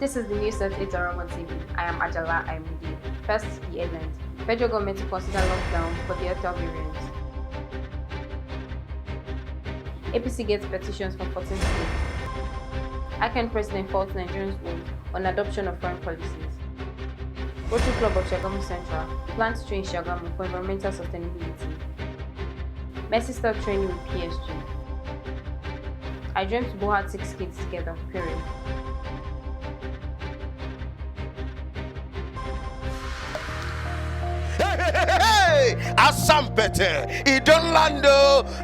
This is the news at 8 on TV. I am Ajala Aimudi. First, the headlines. Federal government to consider lockdown for the Delta variant. APC gets petitions from 14 states. ICANN president faults Nigerians' vote on adoption of foreign policies. Rotary Club of Shagamu Central plans to train Shagamu for environmental sustainability. Messi starts training with PSG. I dreamt Bo had 6 kids together, period. Hey, Asampete, it don't land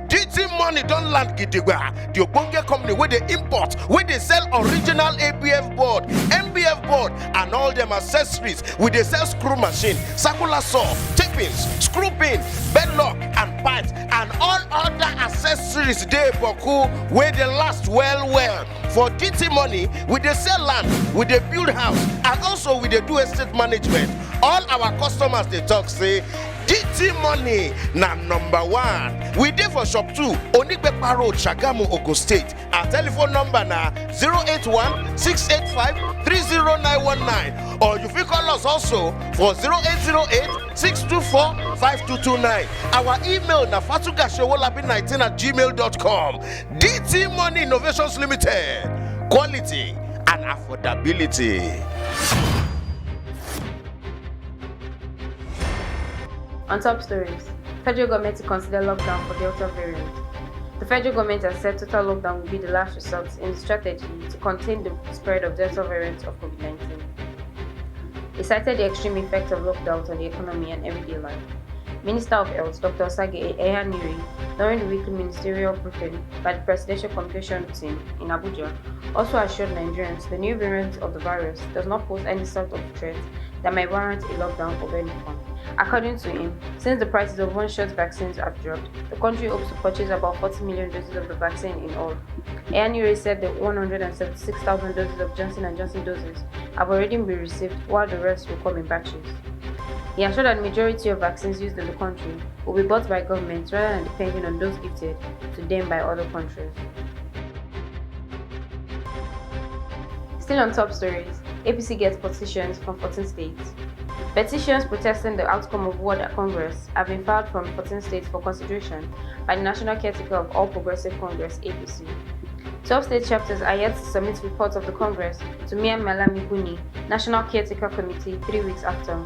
DT money don't land gidigba. The Ogbonge company where they import, where they sell original ABF board, MBF board, and all them accessories. Where they sell screw machine, circular saw, tapings, screw pin, bed lock, and pipes, and all other accessories they boku where they last well. For DT money, we they sell land, we they build house, and also we they do estate management. All our customers they talk say DT money na number 1. We dey for shop 2 Onigbepa Road, Shagamu, Ogun State. Our telephone number na 081-685-30919, or you fit call us also for 0808-624-5229. Our email na fatugashewolabi19@gmail.com. DT Money Innovations Limited, quality and affordability. On top stories, federal government to consider lockdown for Delta variant. The federal government has said total lockdown will be the last resort in the strategy to contain the spread of Delta variant of COVID-19. It cited the extreme effect of lockdowns on the economy and everyday life. Minister of Health, Dr. Osage Ehaniri, during the weekly ministerial briefing by the Presidential Communication Team in Abuja, also assured Nigerians the new variant of the virus does not pose any sort of threat that may warrant a lockdown of any form. According to him, since the prices of one-shot vaccines have dropped, the country hopes to purchase about 40 million doses of the vaccine in all. Ehaniri said that 176,000 doses of Johnson & Johnson doses have already been received, while the rest will come in batches. He assured that the majority of vaccines used in the country will be bought by governments rather than depending on those gifted to them by other countries. Still on top stories, APC gets petitions from 14 states. Petitions protesting the outcome of World Congress have been filed from 14 states for consideration by the National Caretaker of All Progressive Congress (APC). 12 state chapters are yet to submit reports of the Congress to Mia Malami Buni, National Caretaker Committee, 3 weeks after.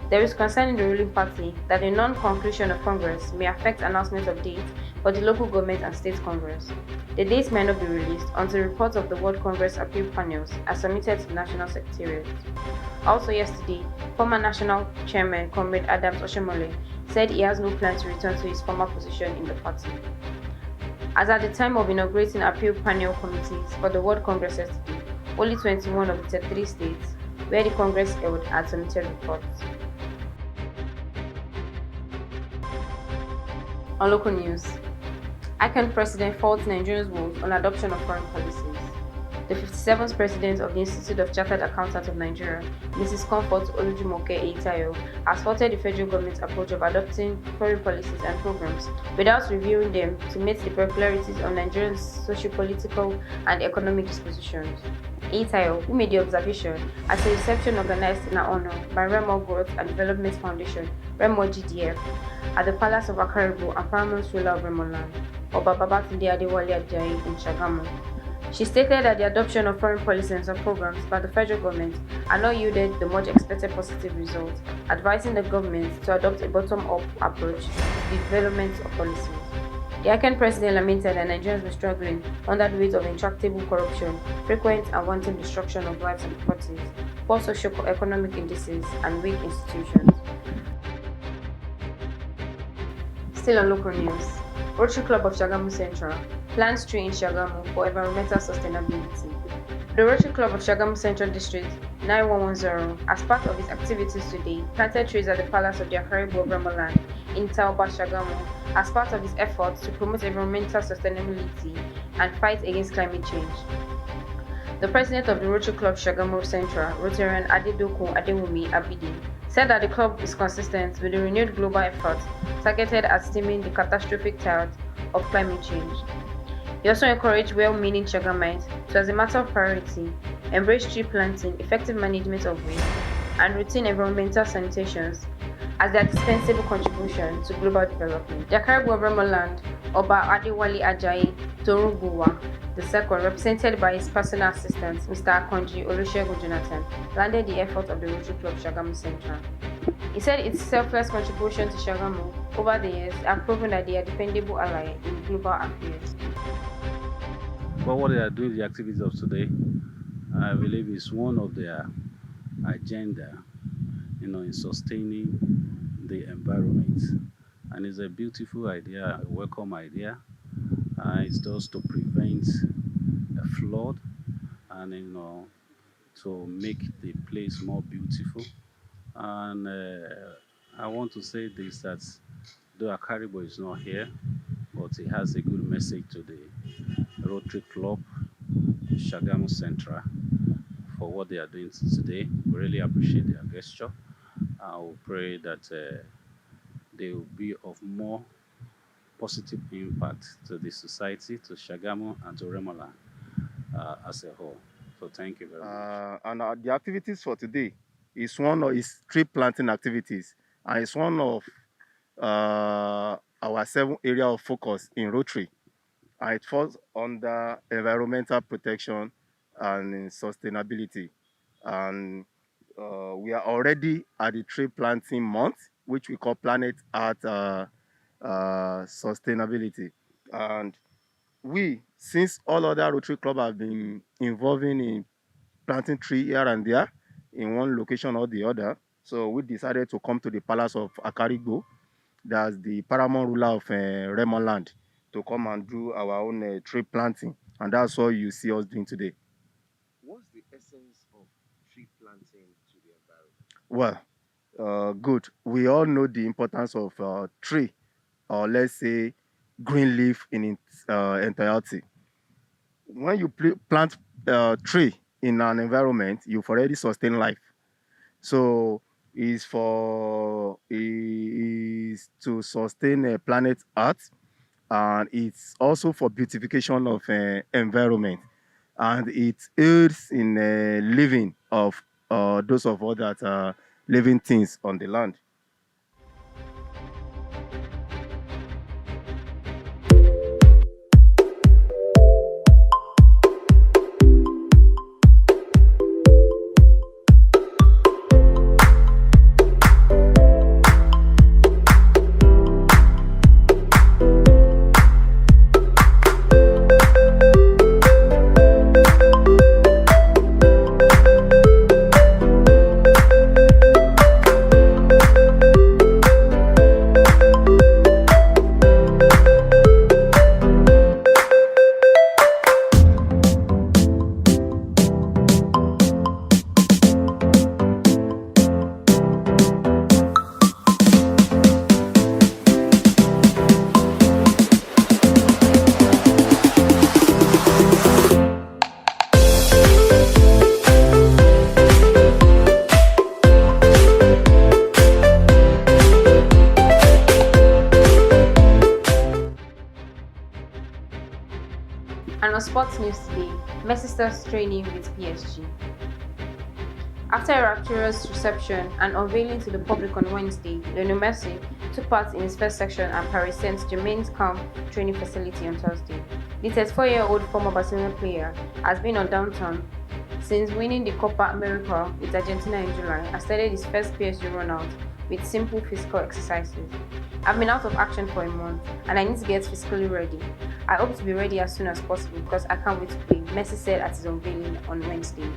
There is concern in the ruling party that the non-conclusion of Congress may affect announcement of dates for the local government and state Congress. The dates may not be released until reports of the World Congress appeal panels are submitted to the National Secretariat. Also yesterday, former National Chairman Comrade Adams Oshomole said he has no plan to return to his former position in the party. As at the time of inaugurating appeal panel committees for the World Congress yesterday, only 21 of the 33 states where the Congress held had submitted reports. On local news, ICANN president faults Nigerians' vote on adoption of foreign policies. The 57th president of the Institute of Chartered Accountants of Nigeria, Mrs. Comfort Olujumoke Eitayo, has faulted the federal government's approach of adopting foreign policies and programs without reviewing them to meet the peculiarities of Nigerians' socio-political and economic dispositions. Eitayo, who made the observation at a reception organized in her honor by Remo Growth and Development Foundation, Remo GDF, at the Palace of Akaribo and Paramount Ruler of Remoland, Oba Babatunde Adewale Ajayi in Shagamu. She stated that the adoption of foreign policies and programs by the federal government had not yielded the much expected positive results, advising the government to adopt a bottom-up approach to the development of policies. The ICANN president lamented that Nigerians were struggling under the weight of intractable corruption, frequent and wanton destruction of lives and properties, poor socio-economic indices, and weak institutions. Still on local news, Rotary Club of Shagamu Central plans to train Shagamu for environmental sustainability. The Rotary Club of Shagamu Central District 9110, as part of its activities today, planted trees at the Palace of the Akaribo of Remoland in Taoba, Shagamu, as part of its efforts to promote environmental sustainability and fight against climate change. The president of the Rotary Club Shagamu Central, Rotarian Adedoku Adewumi Abidi, said that the club is consistent with the renewed global effort targeted at stemming the catastrophic tide of climate change. He also encouraged well-meaning Shagamites to, as a matter of priority, embrace tree planting, effective management of waste, and routine environmental sanitations as their dispensable contribution to global development. The Caribou of Remoland, Oba Adewale Ajayi Torugbuwa II, represented by his personal assistant, Mr. Akonji Olusegun Jonathan, landed the effort of the Rotary Club Shagamu Central. He said its selfless contribution to Shagamu over the years have proven that they are a dependable ally in global affairs. But what they are doing, the activities of today, I believe is one of their agenda, in sustaining the environment. And it's a beautiful idea, a welcome idea. It's just to prevent a flood and, to make the place more beautiful. And I want to say this, that though Akaribo is not here, but he has a good message to the Rotary Club Shagamu Central for what they are doing today. We really appreciate their gesture. I will pray that they will be of more positive impact to the society, to Shagamu, and to Remola as a whole. So thank you very much. And the activities for today is tree planting activities, and it's one of our 7 area of focus in Rotary. And it falls under environmental protection and in sustainability. And we are already at the tree planting month, which we call Planet Art Sustainability. And since all other Rotary Club have been involving in planting tree here and there in one location or the other, so we decided to come to the Palace of Akarigbo, that's the paramount ruler of Remo land, to come and do our own tree planting. And that's what you see us doing today. What's the essence of tree planting to the environment? Well, good. We all know the importance of tree, or let's say green leaf in its entirety. When you plant tree in an environment, you've already sustained life. So is to sustain planet Earth, and it's also for beautification of environment, and it aids in living of those of us that are living things on the land. And on sports news today, Messi starts training with PSG. After a rapturous reception and unveiling to the public on Wednesday, Lionel Messi took part in his first section at Paris Saint-Germain's camp training facility on Thursday. The 34-year-old former Barcelona player has been on downtown since winning the Copa America with Argentina in July and started his first PSG run-out with simple physical exercises. I've been out of action for a month and I need to get physically ready. I hope to be ready as soon as possible because I can't wait to play, Messi said at his unveiling on Wednesday.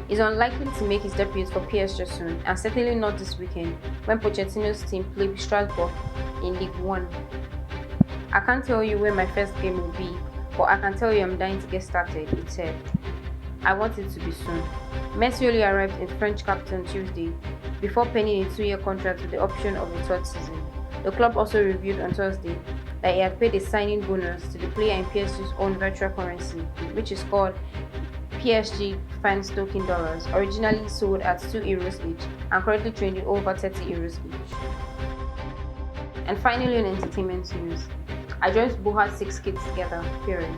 He's unlikely to make his debut for PSG soon, and certainly not this weekend when Pochettino's team play with Strasbourg in League 1. I can't tell you where my first game will be, but I can tell you I'm dying to get started, he said. I want it to be soon. Messi only arrived in French capital Tuesday before penning a 2-year contract with the option of a third season. The club also revealed on Thursday that he had paid a signing bonus to the player in PSG's own virtual currency, which is called PSG fans token dollars, originally sold at €2 each and currently trading over €30 each. And finally, on entertainment news, I joined Boha's 6 kids together, period.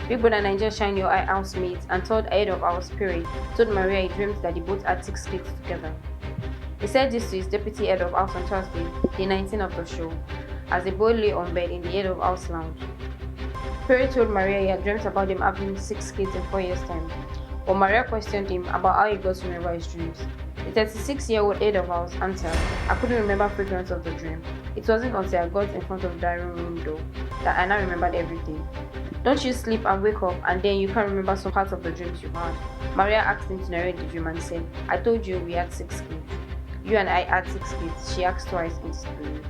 Big Brother Nigeria Shine Your Eye housemate and third head of our spirit told Maria he dreamed that they both had 6 kids together. He said this to his deputy head of house on Thursday, day 19 of the show, as the boy lay on bed in the head of house lounge. Perry told Maria he had dreamt about them having 6 kids in 4 years' time, but Maria questioned him about how he got to remember his dreams. The 36-year-old head of house answered, "I couldn't remember fragments of the dream. It wasn't until I got in front of the dining room door that I now remembered everything." "Don't you sleep and wake up and then you can't remember some parts of the dreams you had?" Maria asked him to narrate the dream and said, "I told you we had 6 kids. You and I had 6 kids," she asked twice in disbelief.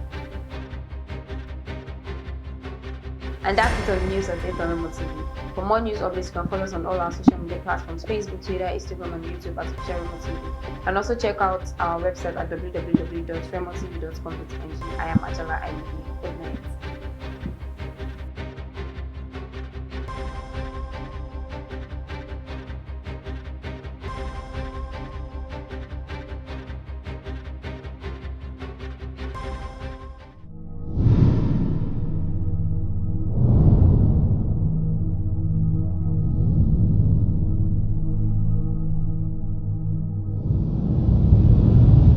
And that's it on the news at Remo TV. For more news updates, you can follow us on all our social media platforms: Facebook, Twitter, Instagram, and YouTube at Official Remo TV. And also check out our website at www.remotv.com.ng. I am Ajala Ayibi. Good night.